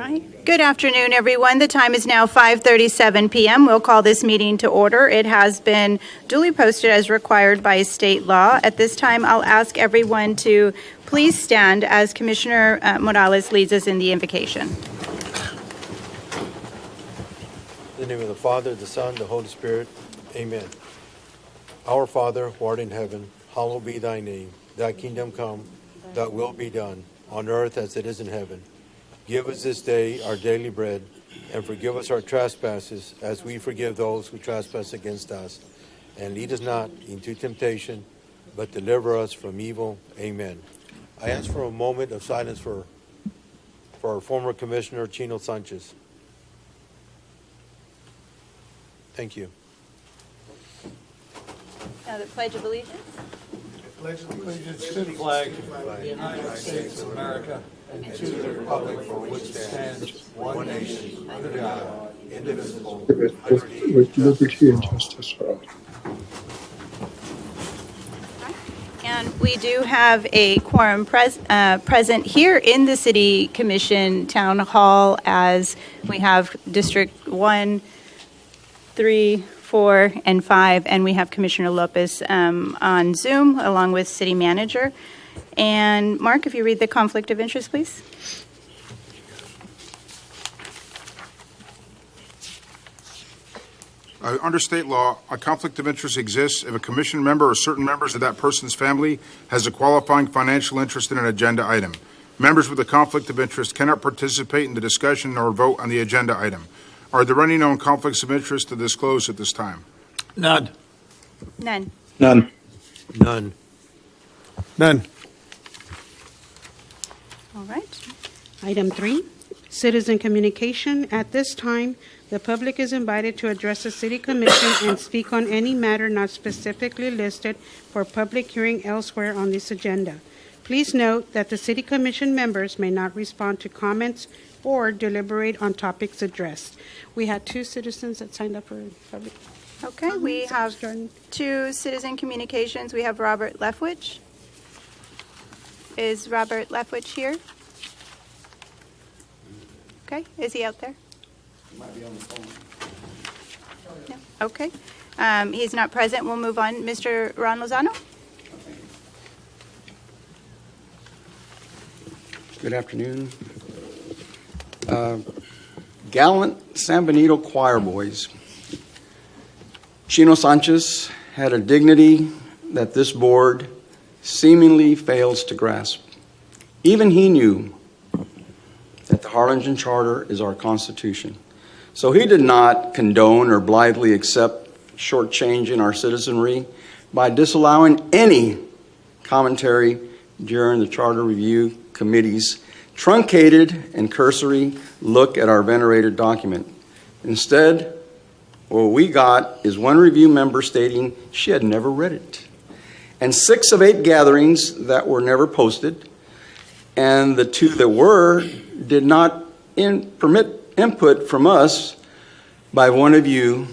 Hi. Good afternoon, everyone. The time is now 5:37 p.m. We'll call this meeting to order. It has been duly posted as required by state law. At this time, I'll ask everyone to please stand as Commissioner Morales leads us in the invocation. In the name of the Father, the Son, the Holy Spirit. Amen. Our Father, who art in heaven, hallowed be thy name. Thy kingdom come, thy will be done, on earth as it is in heaven. Give us this day our daily bread, and forgive us our trespasses, as we forgive those who trespass against us. And lead us not into temptation, but deliver us from evil. Amen. I ask for a moment of silence for our former Commissioner, Chino Sanchez. Thank you. Now the Pledge of Allegiance. Pledge allegiance to the flag of the United States of America and to the republic for which it stands, one nation, under God, indivisible, with liberty and justice for all. And we do have a quorum present here in the City Commission Town Hall, as we have District 1, 3, 4, and 5, and we have Commissioner Lopez on Zoom along with City Manager. And Mark, if you read the conflict of interest, please. Under state law, a conflict of interest exists if a commission member or certain members of that person's family has a qualifying financial interest in an agenda item. Members with a conflict of interest cannot participate in the discussion or vote on the agenda item. Are there any known conflicts of interest to disclose at this time? None. None. None. None. None. All right. Item 3, citizen communication. At this time, the public is invited to address the City Commission and speak on any matter not specifically listed for public hearing elsewhere on this agenda. Please note that the City Commission members may not respond to comments or deliberate on topics addressed. We had 2 citizens that signed up for public. Okay, we have 2 citizen communications. We have Robert Lefwich. Is Robert Lefwich here? Okay, is he out there? He might be on the phone. No. Okay. He's not present. We'll move on. Mr. Ron Lozano? Good afternoon. Gallant San Benito choir boys. Chino Sanchez had a dignity that this board seemingly fails to grasp. Even he knew that the Harlingen Charter is our Constitution. So he did not condone or blithely accept shortchanging our citizenry by disallowing any commentary during the Charter Review Committee's truncated and cursory look at our venerated document. Instead, what we got is one review member stating she had never read it, and 6 of 8 gatherings that were never posted, and the 2 that were did not permit input from us by one of you,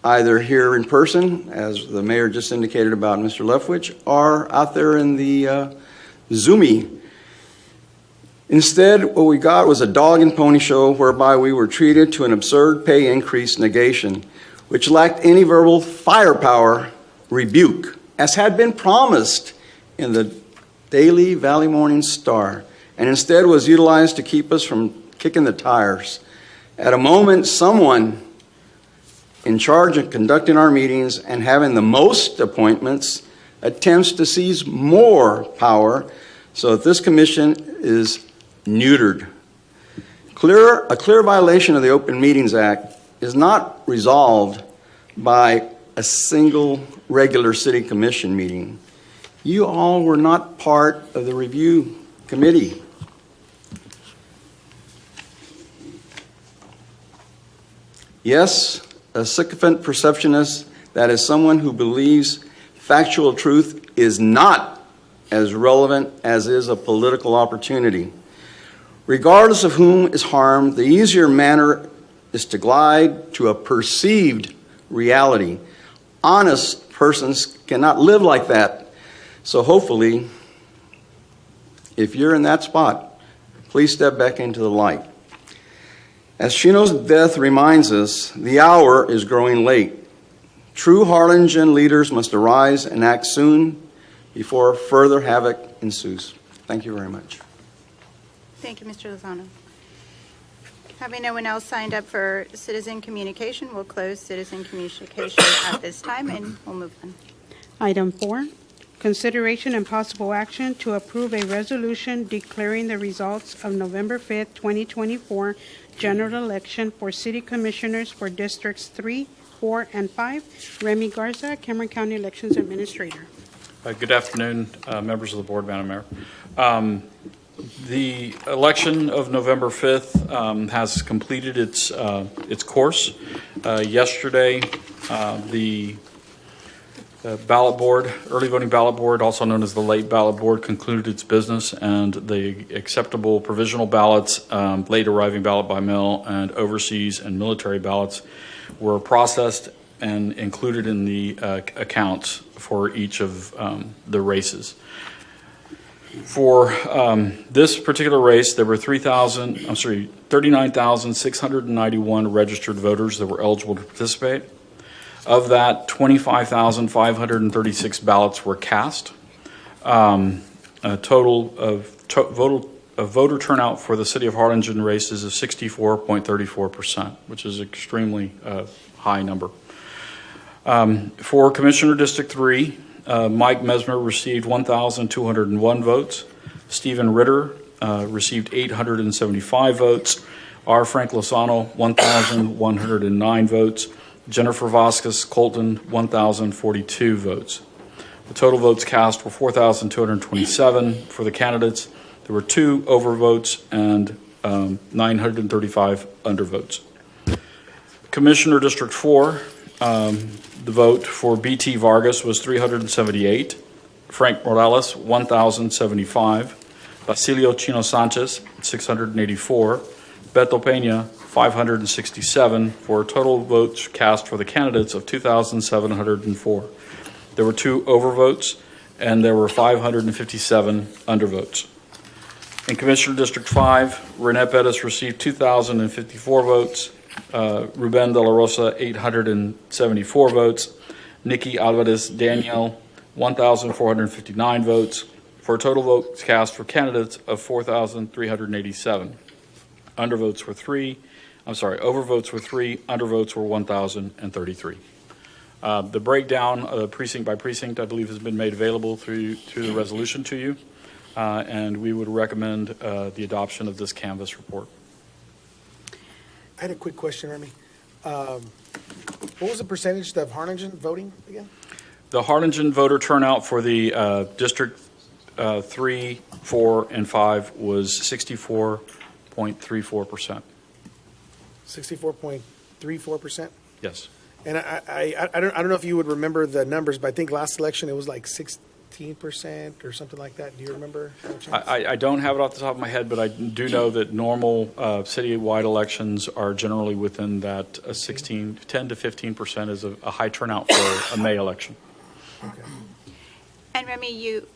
either here in person, as the mayor just indicated about Mr. Lefwich, or out there in the Zoomy. Instead, what we got was a dog and pony show whereby we were treated to an absurd pay increase negation, which lacked any verbal firepower rebuke, as had been promised in the Daily Valley Morning Star, and instead was utilized to keep us from kicking the tires. At a moment, someone in charge of conducting our meetings and having the most appointments attempts to seize more power so that this commission is neutered. A clear violation of the Open Meetings Act is not resolved by a single regular city commission meeting. You all were not part of the review committee. Yes, a sycophant perceptionist, that is someone who believes factual truth is not as relevant as is a political opportunity. Regardless of whom is harmed, the easier manner is to glide to a perceived reality. Honest persons cannot live like that. So hopefully, if you're in that spot, please step back into the light. As Chino's death reminds us, the hour is growing late. True Harlingen leaders must arise and act soon before further havoc ensues. Thank you very much. Thank you, Mr. Lozano. Having no one else signed up for citizen communication, we'll close citizen communication at this time, and we'll move on. Item 4, consideration and possible action to approve a resolution declaring the results of November 5th, 2024 general election for city commissioners for districts 3, 4, and 5. Remy Garza, Cameron County Elections Administrator. Good afternoon, members of the board, Madam Mayor. The election of November 5th has completed its course. Yesterday, the ballot board, early voting ballot board, also known as the late ballot board, concluded its business, and the acceptable provisional ballots, late arriving ballot by mail, and overseas and military ballots were processed and included in the accounts for each of the races. For this particular race, there were 39,691 registered voters that were eligible to participate. Of that, 25,536 ballots were cast. A total of voter turnout for the City of Harlingen races is 64.34%, which is extremely high number. For Commissioner District 3, Mike Mesmer received 1,201 votes. Stephen Ritter received 875 votes. R. Frank Lozano, 1,109 votes. Jennifer Vasquez Colton, 1,042 votes. The total votes cast were 4,227 for the candidates. There were 2 overvotes and 935 undervotes. Commissioner District 4, the vote for B.T. Vargas was 378. Frank Morales, 1,075. Basilio Chino Sanchez, 684. Beto Peña, 567, for a total votes cast for the candidates of 2,704. There were 2 overvotes, and there were 557 undervotes. In Commissioner District 5, Renee Pettis received 2,054 votes. Ruben de la Rosa, 874 votes. Nikki Alvarez Daniel, 1,459 votes, for a total votes cast for candidates of 4,387. Overvotes were 3, undervotes were 1,033. The breakdown precinct by precinct, I believe, has been made available through the resolution to you, and we would recommend the adoption of this canvass report. I had a quick question, Remy. What was the percentage of Harlingen voting again? The Harlingen voter turnout for the District 3, 4, and 5 was 64.34%. 64.34%? Yes. And I don't know if you would remember the numbers, but I think last election it was like 16% or something like that. Do you remember? I don't have it off the top of my head, but I do know that normal citywide elections are generally within that 10 to 15% is a high turnout for a May election. Okay. And Remy, you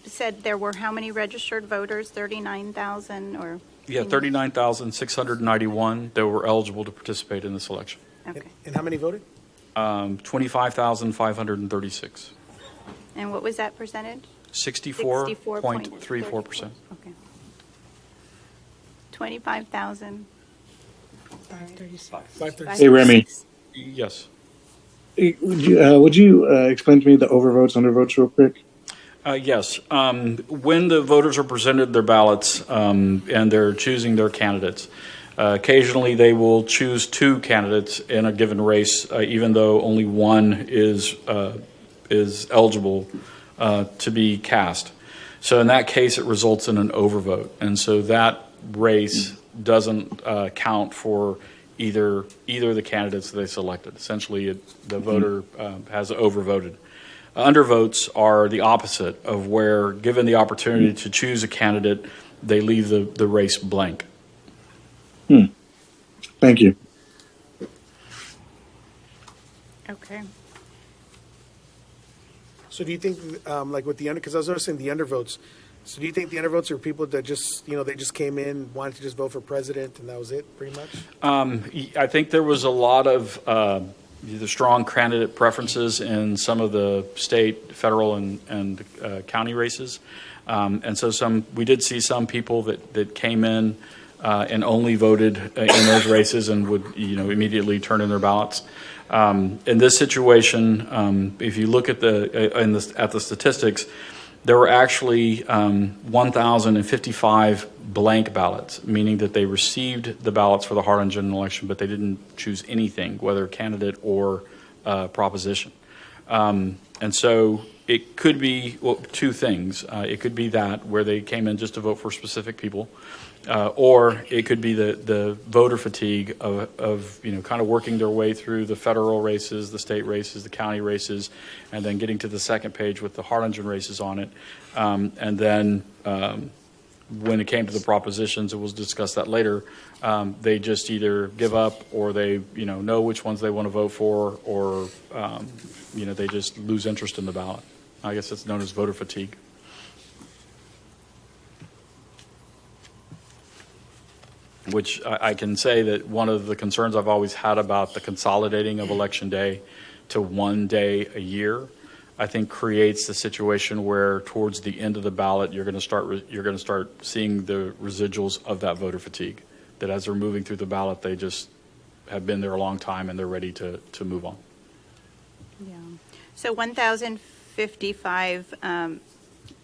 said there were how many registered voters? 39,000 or? Yeah, 39,691 that were eligible to participate in this election. Okay. And how many voted? 25,536. And what was that percentage? 64.34%. Okay. 25,000. 536. Hey, Remy. Yes. Would you explain to me the overvotes, undervotes real quick? Yes. When the voters are presented their ballots and they're choosing their candidates, occasionally they will choose 2 candidates in a given race, even though only one is eligible to be cast. So in that case, it results in an overvote. And so that race doesn't count for either the candidates they selected. Essentially, the voter has overvoted. Undervotes are the opposite of where, given the opportunity to choose a candidate, they leave the race blank. Thank you. Okay. So do you think, like with the because I was noticing the undervotes, So do you think the undervotes are people that just, they just came in, wanted to just vote for president, and that was it, pretty much? I think there was a lot of the strong candidate preferences in some of the state, federal, and county races. And so we did see some people that came in and only voted in those races and would immediately turn in their ballots. In this situation, if you look at the statistics, there were actually 1,055 blank ballots, meaning that they received the ballots for the Harlingen election, but they didn't choose anything, whether candidate or proposition. And so it could be two things. It could be that where they came in just to vote for specific people, or it could be the voter fatigue of kind of working their way through the federal races, the state races, the county races, and then getting to the second page with the Harlingen races on it. And then when it came to the propositions, and we'll discuss that later, they just either give up or they know which ones they want to vote for, or they just lose interest in the ballot. I guess it's known as voter fatigue. Which I can say that one of the concerns I've always had about the consolidating of Election Day to one day a year, I think creates the situation where towards the end of the ballot you're going to start seeing the residuals of that voter fatigue. That as they're moving through the ballot, they just have been there a long time and they're ready to move on. Yeah. So 1,055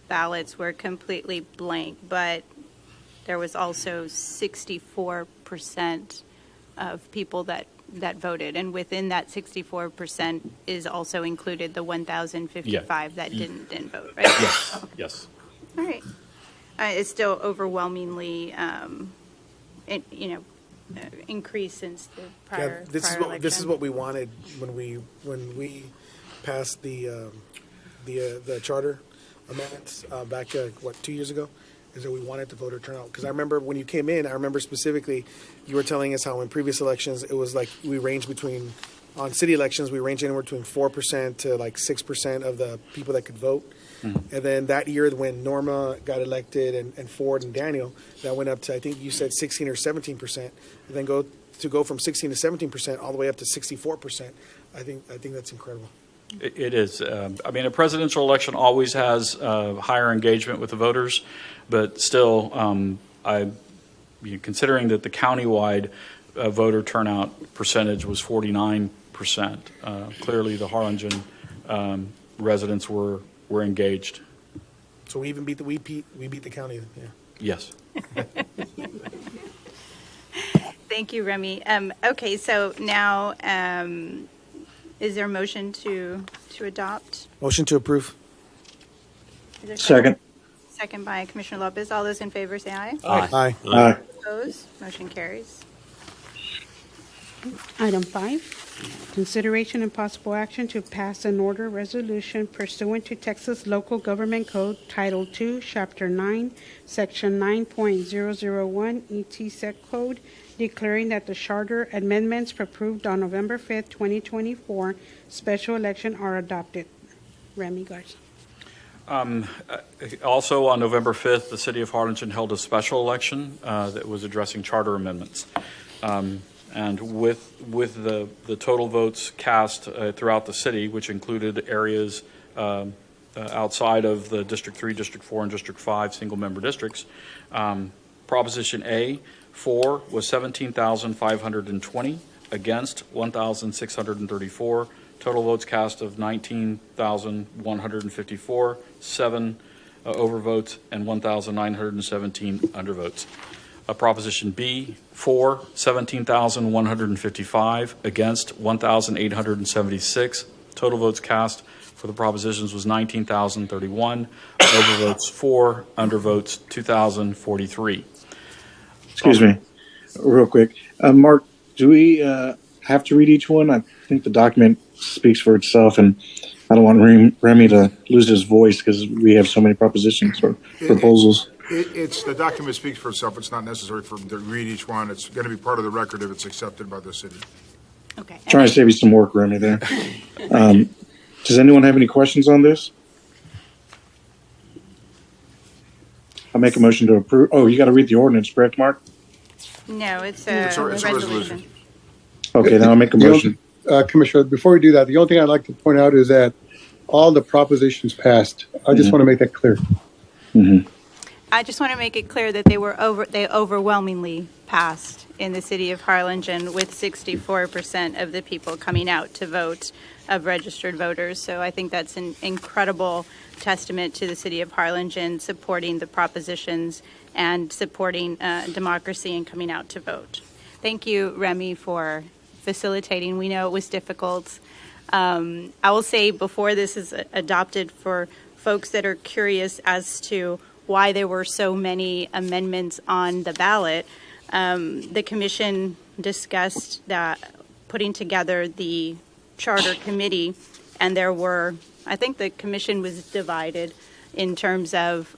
ballots were completely blank, but there was also 64% of people that voted, and within that 64% is also included the 1,055 that didn't vote, right? Yes. Yes. All right. It's still overwhelmingly, increase since the prior. This is what we wanted when we passed the charter amendments back 2 years ago. Is that we wanted the voter turnout. Because I remember when you came in, I remember specifically you were telling us how in previous elections it was like we ranged between, on city elections, we ranged anywhere between 4% to like 6% of the people that could vote. Mm-hmm. And then that year when Norma got elected and Ford and Daniel, that went up to, I think you said 16 or 17%. And then go from 16 to 17% all the way up to 64%. I think that's incredible. It is. I mean, a presidential election always has higher engagement with the voters, but still, considering that the countywide voter turnout percentage was 49%, clearly the Harlingen residents were engaged. So we even beat the county. Yeah. Yes. Thank you, Remy. Okay, so now. Is there a motion to adopt? Motion to approve. Is there Second. Second by Commissioner Lopez. All those in favor say aye. Aye. Aye. Opposed? Motion carries. Item 5, consideration and possible action to pass an order resolution pursuant to Texas Local Government Code Title II, Chapter 9, Section 9.001 ETSEC Code, declaring that the charter amendments approved on November 5th, 2024 special election are adopted. Remy Garza. Also on November 5th, the city of Harlingen held a special election that was addressing charter amendments. And with the total votes cast throughout the city, which included areas outside of the District 3, District 4, and District 5 single-member districts, Proposition A, 4 was 17,520, against 1,634, total votes cast of 19,154, 7 overvotes, and 1,917 undervotes. Proposition B, 4, 17,155, against 1,876, total votes cast for the propositions was 19,031, overvotes 4, undervotes 2,043. Excuse me, real quick. Mark, do we have to read each one? I think the document speaks for itself, and I don't want Remy to lose his voice because we have so many propositions or proposals. It's the document speaks for itself. It's not necessary for them to read each one. It's going to be part of the record if it's accepted by the city. Okay. Trying to save you some work, Remy, there. Does anyone have any questions on this? I'll make a motion to approve. Oh, you got to read the ordinance, correct, Mark? No, it's It's a a resolution. resolution. Okay, then I'll make a motion. Commissioner, before we do that, the only thing I'd like to point out is that all the propositions passed. I just want to make that clear. I just want to make it clear that they overwhelmingly passed in the city of Harlingen, with 64% of the people coming out to vote of registered voters. So I think that's an incredible testament to the city of Harlingen supporting the propositions and supporting democracy and coming out to vote. Thank you, Remy, for facilitating. We know it was difficult. I will say, before this is adopted, for folks that are curious as to why there were so many amendments on the ballot, the commission discussed that, putting together the charter committee, and there were, I think the commission was divided in terms of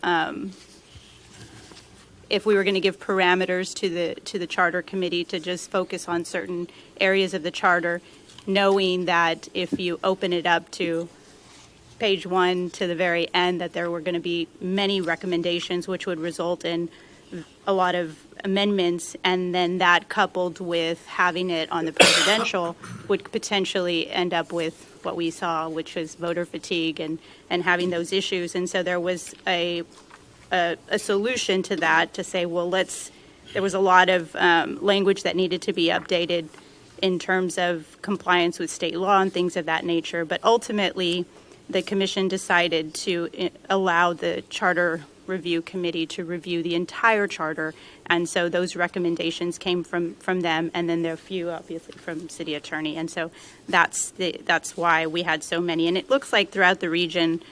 if we were going to give parameters to the charter committee to just focus on certain areas of the charter, knowing that if you open it up to page 1 to the very end, that there were going to be many recommendations, which would result in a lot of amendments, and then that coupled with having it on the presidential would potentially end up with what we saw, which was voter fatigue and having those issues. And so there was a solution to that, to say, well, there was a lot of language that needed to be updated in terms of compliance with state law and things of that nature. But ultimately, the commission decided to allow the Charter Review Committee to review the entire charter, and so those recommendations came from them, and then there are a few, obviously, from city attorney, and so that's why we had so many. And it looks like throughout the region,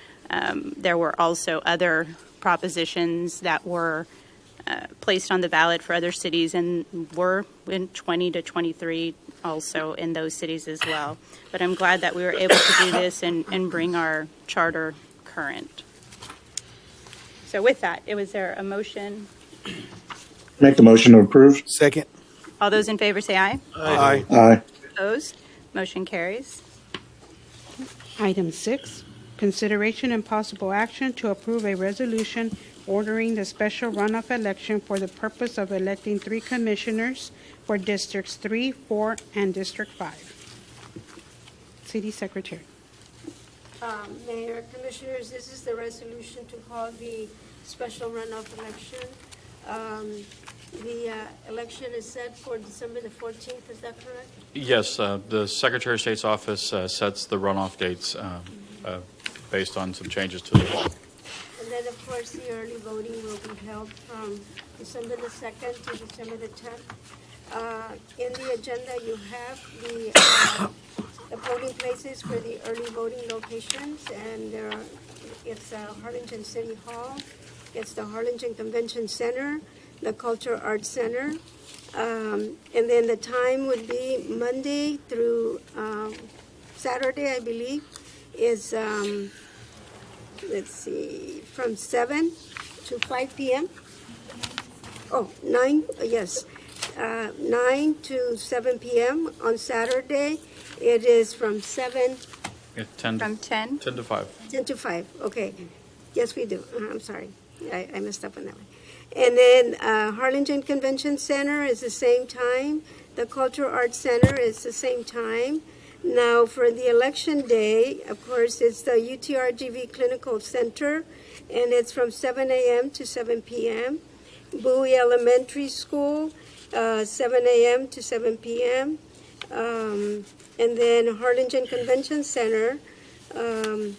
there were also other propositions that were placed on the ballot for other cities, and were in 20 to 23 also in those cities as well. But I'm glad that we were able to do this and bring our charter current. So with that, was there a motion? Make the motion to approve. Second. All those in favor say aye. Aye. Aye. Opposed? Motion carries. Item 6, consideration and possible action to approve a resolution ordering the special runoff election for the purpose of electing 3 commissioners for Districts 3, 4, and District 5. City Secretary. Mayor, Commissioners, this is the resolution to call the special runoff election. The election is set for December the 14th, is that correct? Yes, the Secretary of State's office sets the runoff dates based on some changes to the law. And then, of course, the early voting will be held from December the 2nd to December the 10th. In the agenda, you have the polling places for the early voting locations, and it's Harlingen City Hall, it's the Harlingen Convention Center, the Cultural Arts Center, and then the time would be Monday through Saturday, I believe, is, let's see, from 7 to 5 p.m. Oh, 9, yes, 9 to 7 p.m. On Saturday. It is from 7. Yeah, 10 From 10? 10 to 5. 10 to 5, okay. Yes, we do. I'm sorry. I messed up on that one. And then Harlingen Convention Center is the same time. The Cultural Arts Center is the same time. Now, for the election day, of course, it's the UTRGV Clinical Center, and it's from 7 a.m. to 7 p.m. Bowie Elementary School, 7 a.m. to 7 p.m. And then Harlingen Convention Center,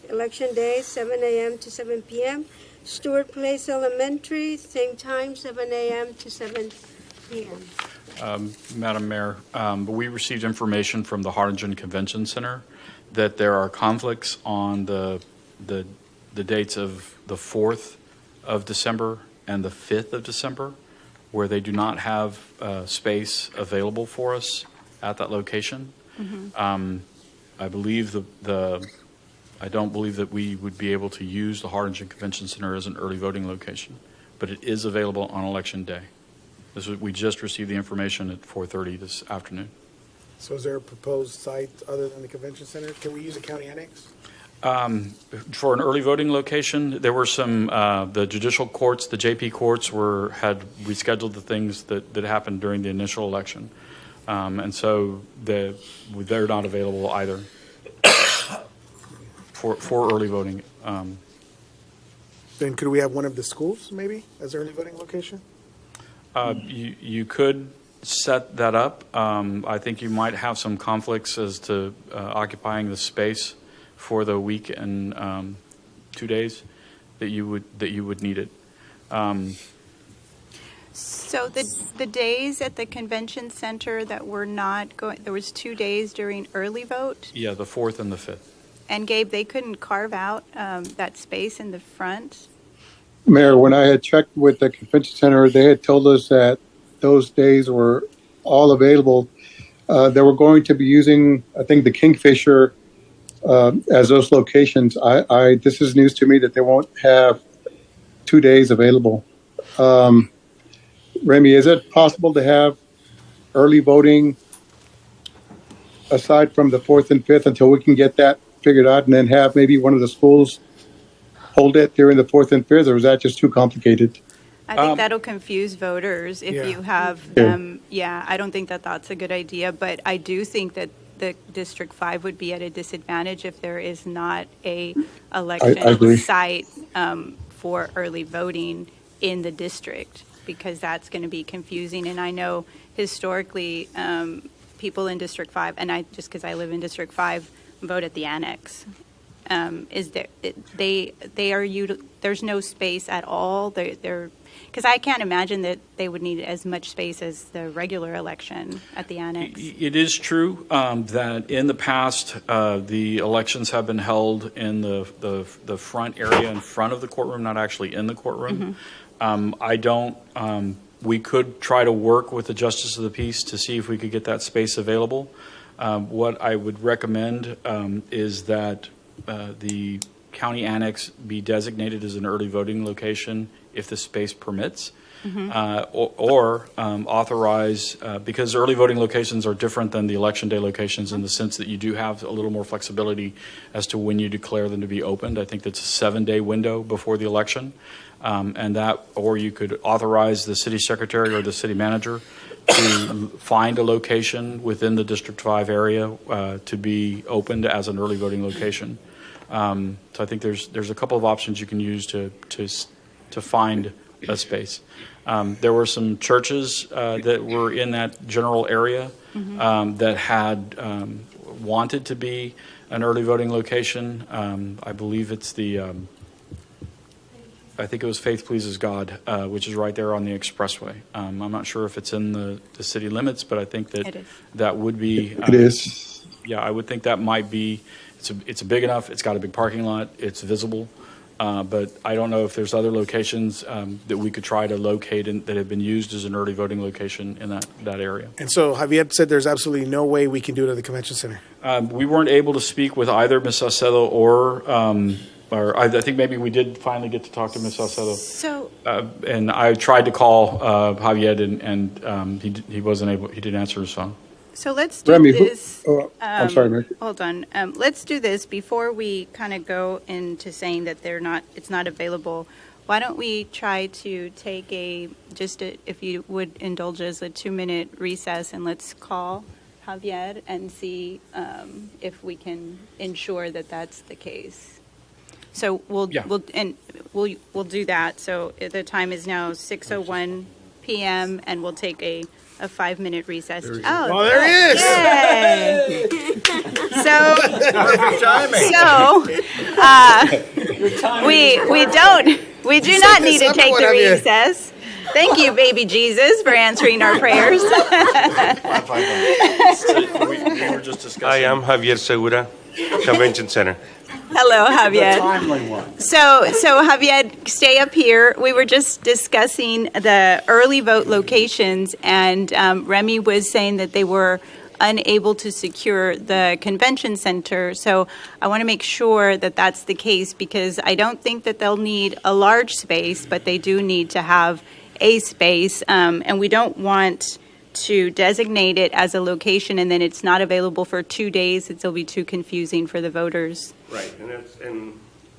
election day, 7 a.m. to 7 p.m. Stewart Place Elementary, same time, 7 a.m. to 7 p.m. Madam Mayor, we received information from the Harlingen Convention Center that there are conflicts on the dates of the 4th of December and the 5th of December, where they do not have space available for us at that location. I believe I don't believe that we would be able to use the Harlingen Convention Center as an early voting location, but it is available on election day. We just received the information at 4:30 this afternoon. So is there a proposed site other than the convention center? Can we use a county annex? For an early voting location, there were some, the judicial courts, the JP courts had rescheduled the things that happened during the initial election. And so they're not available either for early voting. Then could we have one of the schools maybe as early voting location? You could set that up. I think you might have some conflicts as to occupying the space for the week and 2 days that you would need it. So the days at the convention center that were not going, there was 2 days during early vote. Yeah, the 4th and the 5th. And Gabe, they couldn't carve out that space in the front. Mayor, when I had checked with the convention center, they had told us that those days were all available. They were going to be using, I think, the Kingfisher as those locations. This is news to me that they won't have 2 days available. Remy, is it possible to have early voting aside from the 4th and 5th until we can get that figured out, and then have maybe one of the schools hold it during the 4th and 5th, or is that just too complicated? I think that'll confuse voters if you have them. Yeah, I don't think that that's a good idea, but I do think that the District 5 would be at a disadvantage if there is not a election site for early voting in the district, because that's going to be confusing. And I know historically people in District 5, and just because I live in District 5, vote at the annex. There's no space at all. Because I can't imagine that they would need as much space as the regular election at the annex. It is true that in the past, the elections have been held in the front area in front of the courtroom, not actually in the courtroom. We could try to work with the Justice of the Peace to see if we could get that space available. What I would recommend is that the county annex be designated as an early voting location if the space permits, or authorize, because early voting locations are different than the election day locations in the sense that you do have a little more flexibility as to when you declare them to be opened. I think that's a 7-day window before the election, or you could authorize the city secretary or the city manager to find a location within the District 5 area to be opened as an early voting location. So I think there's a couple of options you can use to find a space. There were some churches that were in that general area that had wanted to be an early voting location. I believe it's I think it was Faith Pleases God, which is right there on the expressway. I'm not sure if it's in the city limits, but I think that would be. It is. Yeah, I would think that might be. It's big enough. It's got a big parking lot. It's visible. But I don't know if there's other locations that we could try to locate that have been used as an early voting location in that area. And so Javier said there's absolutely no way we can do it at the convention center. We weren't able to speak with either Ms. Salcedo or I think maybe we did finally get to talk to Ms. Salcedo. So, and I tried to call Javier, and he wasn't able. He didn't answer his phone. So let's do Remy, this. I'm sorry, Mary. Hold on. Let's do this before we kind of go into saying that it's not available. Why don't we try to take if you would indulge us, a 2-minute recess, and let's call Javier and see if we can ensure that that's the case. So we'll do that. So the time is now 6:01 p.m. and we'll take a 5-minute recess. Oh, there he is! Yay! Perfect timing. We do not need to take the recess. Thank you, baby Jesus, for answering our prayers. We were just discussing. I am Javier Segura, Convention Center. Hello, Javier. The timely one. So Javier, stay up here. We were just discussing the early vote locations, and Remy was saying that they were unable to secure the convention center. So I want to make sure that that's the case, because I don't think that they'll need a large space, but they do need to have a space, and we don't want to designate it as a location and then it's not available for 2 days, it'll be too confusing for the voters. Right,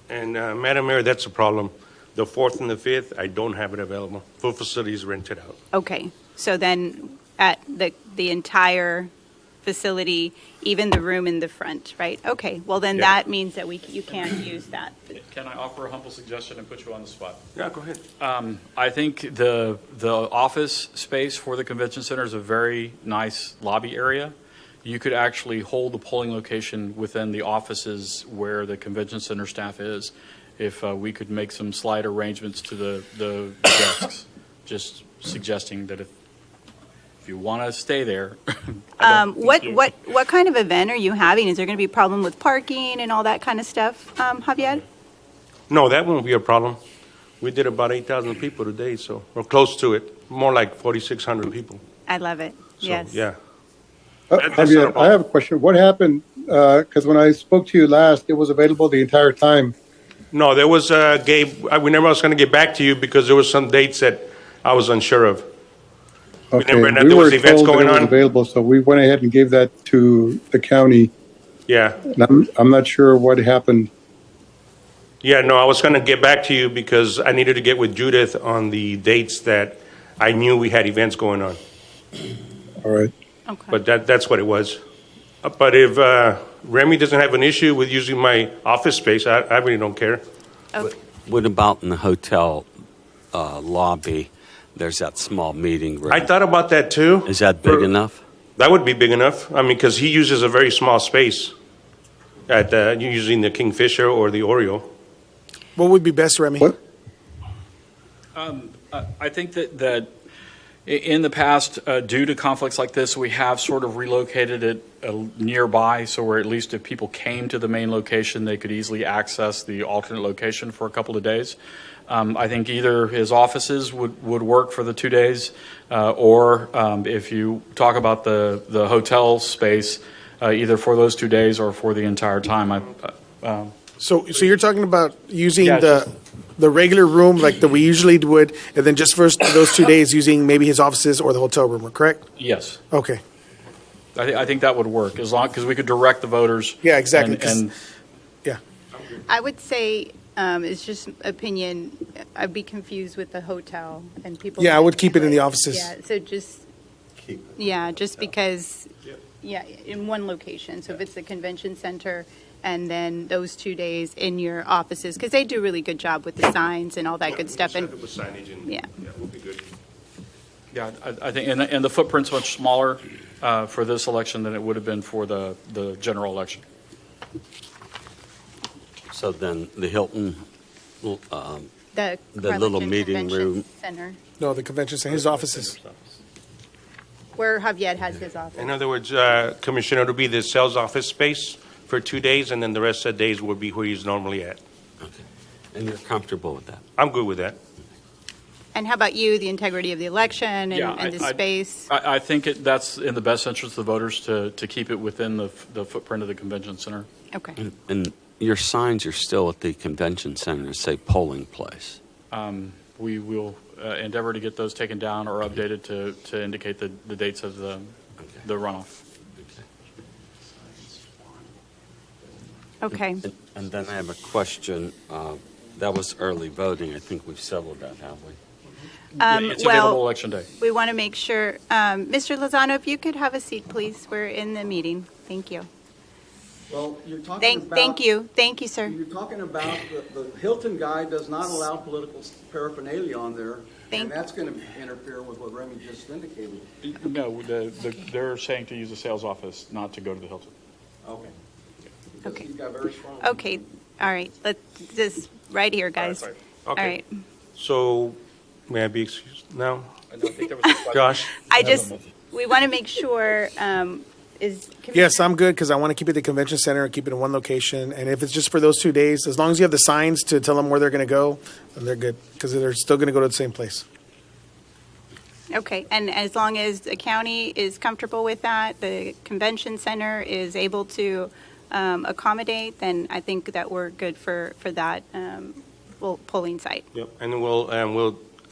and Madam Mayor, that's a problem. The 4th and the 5th, I don't have it available. Full facilities rented out. Okay, so then at the entire facility, even the room in the front, right? Okay, well then Yeah. that means that you can't use that. Can I offer a humble suggestion and put you on the spot? Yeah, go ahead. I think the office space for the convention center is a very nice lobby area. You could actually hold the polling location within the offices where the convention center staff is, if we could make some slight arrangements to the desks. Just suggesting that if you want to stay there. What kind of event are you having? Is there going to be a problem with parking and all that kind of stuff, Javier? No, that won't be a problem. We did about 8,000 people today, so we're close to it. More like 4,600 people. I love it. So, Yes. yeah. That's not a Javier, I problem. have a question. What happened? Because when I spoke to you last, it was available the entire time. No, there was, Gabe, we never was going to get back to you because there was some dates that I was unsure of. Okay, Remember that we there was were events told that going it was on? available, so we went ahead and gave that to the county. Yeah. And I'm not sure what happened. Yeah, no, I was going to get back to you because I needed to get with Judith on the dates that I knew we had events going on. All right. Okay. But that's what it was. But if Remy doesn't have an issue with using my office space, I really don't care. Okay. What about in the hotel lobby? There's that small meeting room. I thought about that too. Is that big enough? That would be big enough. I mean, because he uses a very small space at using the Kingfisher or the Oriole. What would be best, Remy? What? I think that in the past, due to conflicts like this, we have sort of relocated it nearby, so where at least if people came to the main location, they could easily access the alternate location for a couple of days. I think either his offices would work for the 2 days, or if you talk about the hotel space, either for those 2 days or for the entire time. So you're talking about using Yeah, the regular room like that we usually would, and then just for those 2 days using maybe his offices or the hotel room, correct? Yes. Okay. I think that would work, as long, because we could direct the voters. Yeah, exactly, 'cause- And Yeah. I would say, it's just opinion, I'd be confused with the hotel and people. Yeah, I would keep it in the offices. Yeah, so just, yeah, just because, yeah, in one location. So if it's the convention center and then those 2 days in your offices, because they do a really good job with the signs and all that good stuff. And With signage and Yeah. it would be good. yeah, I think, and the footprint's much smaller for this election than it would have been for the general election. So then the Hilton, the the little Harlingen meeting Convention room. Center, No, the convention center, his offices. where Javier has his office. In other words, Commissioner, it'll be the sales office space for 2 days, and then the rest of the days will be where he's normally at. Okay. And you're comfortable with that? I'm good with that. And how about you, the integrity of the election Yeah, and the I- space? I think that's in the best interest of the voters to keep it within the footprint of the convention center. Okay. And your signs are still at the convention center, say polling place. We will endeavor to get those taken down or updated to indicate the dates of the runoff. Okay. And then I have a question. That was early voting. I think we've settled that, have we? It's available Well, election day. we want to make sure, Mr. Lozano, if you could have a seat, please. We're in the meeting. Thank you. Well, you're talking about. Thank you. Thank you, sir. You're talking about, the Hilton guide does not allow political paraphernalia on there. Thank- And that's going to interfere with what Remy just indicated. No, they're saying to use the sales office, not to go to the Hilton. Okay. Because Okay. he's got very strong. Okay, all right. Let's just, right here, guys. All All right. right. So, may I be excused now? I think there was a question. Josh? We want to make sure, is. Yes, I'm good because I want to keep it at the convention center and keep it in one location. And if it's just for those 2 days, as long as you have the signs to tell them where they're going to go, then they're good because they're still going to go to the same place. Okay, and as long as the county is comfortable with that, the convention center is able to accommodate, then I think that we're good for that polling site. Yep, and then we'll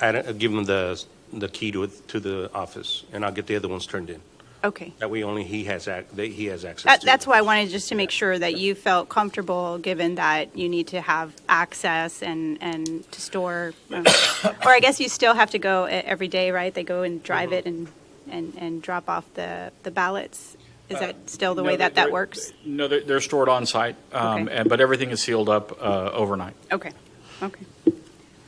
add, give them the the key to the office, and I'll get the other ones turned in. Okay. That way only he has access to. That's why I wanted just to make sure that you felt comfortable, given that you need to have access and to store, or I guess you still have to go every day, right? They go and drive it and drop off the ballots. Is that still the way that works? No, they're stored on site, Okay. but everything is sealed up overnight. Okay. All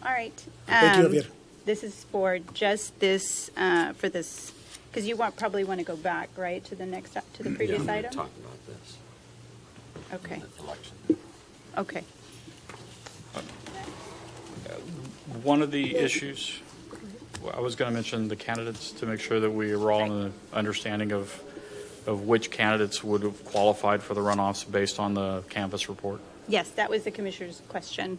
right. Thank you, Javier. This is for just this, for this, because you probably want to go back, right, to the previous Yeah, item? talk about this. Okay. Election. Okay. One of the issues, I was going to mention the candidates to make sure that we were all in the understanding of which candidates would have qualified for the runoffs based on the canvass report. Yes, that was the commissioner's question.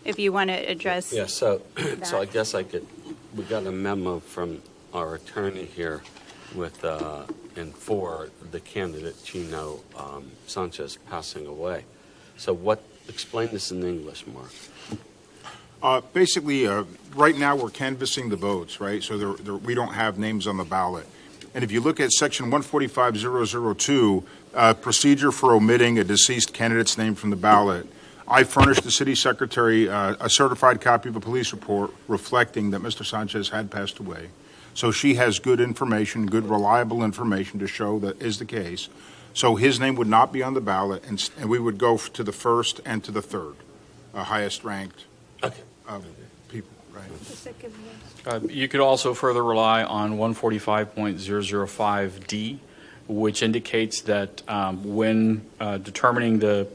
If you want to address. Yeah, so that. I guess we got a memo from our attorney here with, and for the candidate, Chino Sanchez, passing away. So explain this in English, Mark. Basically, right now, we're canvassing the votes, right? So we don't have names on the ballot. And if you look at Section 145.002, procedure for omitting a deceased candidate's name from the ballot, I furnished the city secretary a certified copy of a police report reflecting that Mr. Sanchez had passed away. So she has good information, good reliable information to show that is the case. So his name would not be on the ballot, and we would go to the first and to the third, highest ranked people, right? The second one. You could also further rely on 145.005D, which indicates that when determining the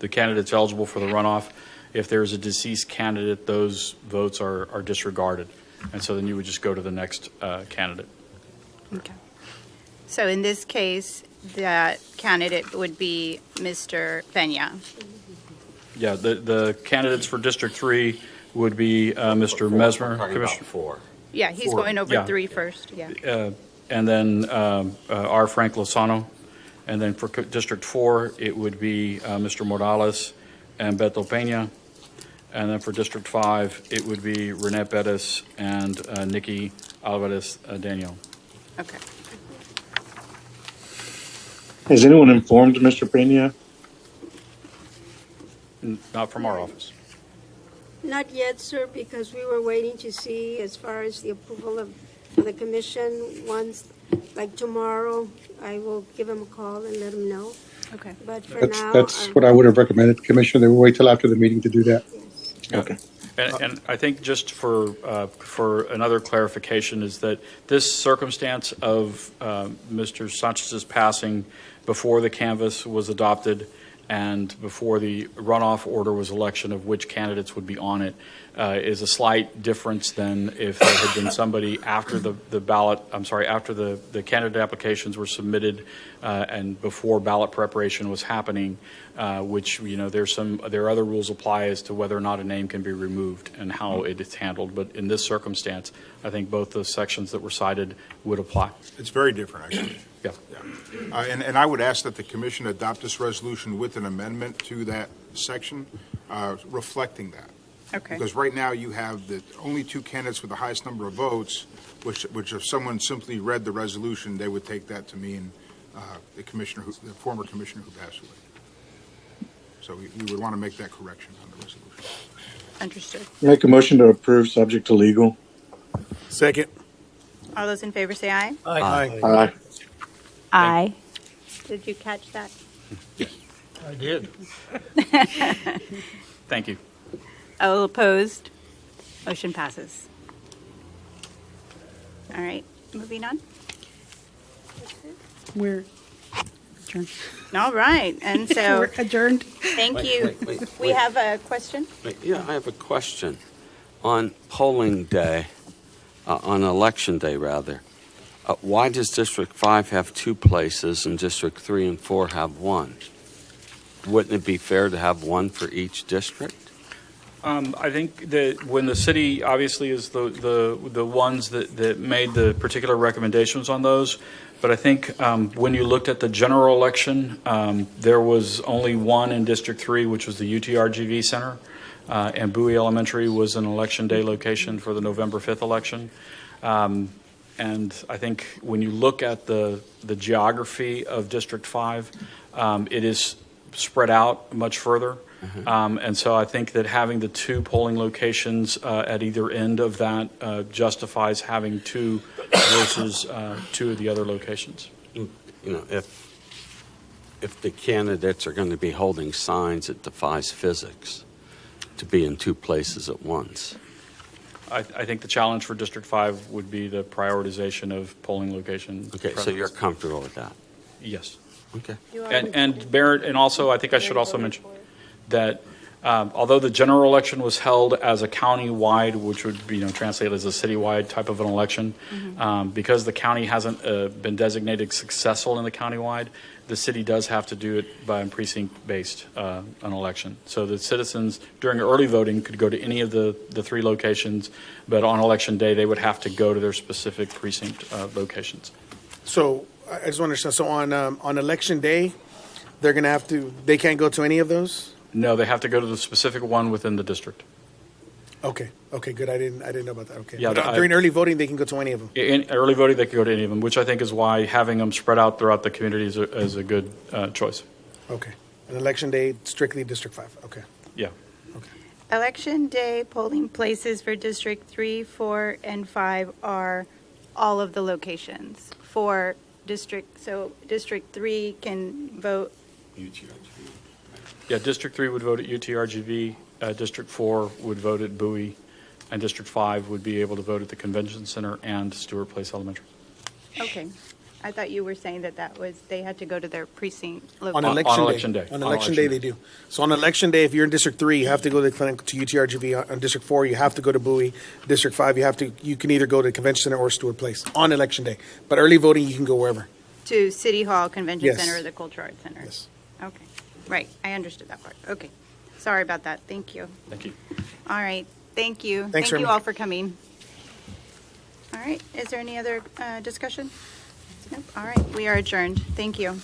candidates eligible for the runoff, if there's a deceased candidate, those votes are disregarded. And so then you would just go to the next candidate. Okay. So in this case, that candidate would be Mr. Peña. Yeah, the candidates for District 3 would be Mr. Mesmer, Commissioner. 4. Yeah, he's going over 3 first, yeah. And then R. Frank Lozano. And then for District 4, it would be Mr. Morales and Beto Peña. And then for District 5, it would be Rene Perez and Nikki Alvarez Daniel. Okay. Has anyone informed Mr. Pena? Not from our office. Not yet, sir, because we were waiting to see as far as the approval of the commission. Once, like tomorrow, I will give him a call and let him know. Okay. But for now. That's what I would have recommended, Commissioner. They would wait till after the meeting to do that. Okay. And I think just for another clarification is that this circumstance of Mr. Sanchez's passing before the canvass was adopted and before the runoff order was election of which candidates would be on it is a slight difference than if there had been somebody after the ballot, after the candidate applications were submitted and before ballot preparation was happening, which, there are other rules apply as to whether or not a name can be removed and how it is handled. But in this circumstance, I think both the sections that were cited would apply. It's very different, actually. Yeah. And I would ask that the commission adopt this resolution with an amendment to that section reflecting that. Okay. Because right now you have the only 2 candidates with the highest number of votes, which if someone simply read the resolution, they would take that to mean the former commissioner who passed away. So we would want to make that correction on the resolution. Understood. Make a motion to approve subject to legal. Second. All those in favor say aye. Aye. Aye. Aye. Did you catch that? I did. Thank you. All opposed? Motion passes. All right, moving on. We're adjourned. All right, and so We're adjourned. thank you. We Wait. have a question? Yeah, I have a question. On polling day, on election day, rather, why does District 5 have 2 places and District 3 and 4 have 1? Wouldn't it be fair to have 1 for each district? I think that when the city obviously is the ones that made the particular recommendations on those, but I think when you looked at the general election, there was only 1 in District 3, which was the UTRGV Center. and Bowie Elementary was an election day location for the November 5th election. And I think when you look at the geography of District 5, it is spread out much further. And so I think that having the two polling locations at either end of that justifies having two versus two of the other locations. You know, if the candidates are going to be holding signs, it defies physics to be in two places at once. I think the challenge for District 5 would be the prioritization of polling location. Okay, so you're comfortable with that? Yes. Okay. And Barrett, and also I think I should also mention that although the general election was held as a county-wide, which would be translated as a citywide type of an election, because the county hasn't been designated successful in the countywide, the city does have to do it by precinct-based an election. So the citizens during early voting could go to any of the three locations, but on election day they would have to go to their specific precinct locations. So I just want to understand. So on election day, they're going to have to. They can't go to any of those. No, they have to go to the specific one within the district. Okay. Okay. Good. I didn't know about that. Okay. Yeah, But during early voting, they can go to any of them. In early voting, they could go to any of them, which I think is why having them spread out throughout the community is a good choice. Okay. And election day, strictly District 5. Okay. Yeah. Election day polling places for District 3, 4, and 5 are all of the locations. For District 3 can vote. Yeah, District 3 would vote at UTRGV, District 4 would vote at Bowie, and District 5 would be able to vote at the Convention Center and Stewart Place Elementary. Okay. I thought you were saying that was, they had to go to their precinct On location. election day. On election day, they do. So on election day, if you're in District 3, you have to go to the clinic to UTRGV. On District 4, you have to go to Bowie. District 5, you can either go to Convention Center or Stewart Place on election day. But early voting, you can go wherever. To City Hall, Convention Yes. Center, or the Cultural Arts Center? Yes. Okay. Right. I understood that part. Okay. Sorry about that. Thank you. Thank you. All right. Thank you. Thanks Thank very you much. all for coming. All right. Is there any other discussion? Nope. All right. We are adjourned. Thank you.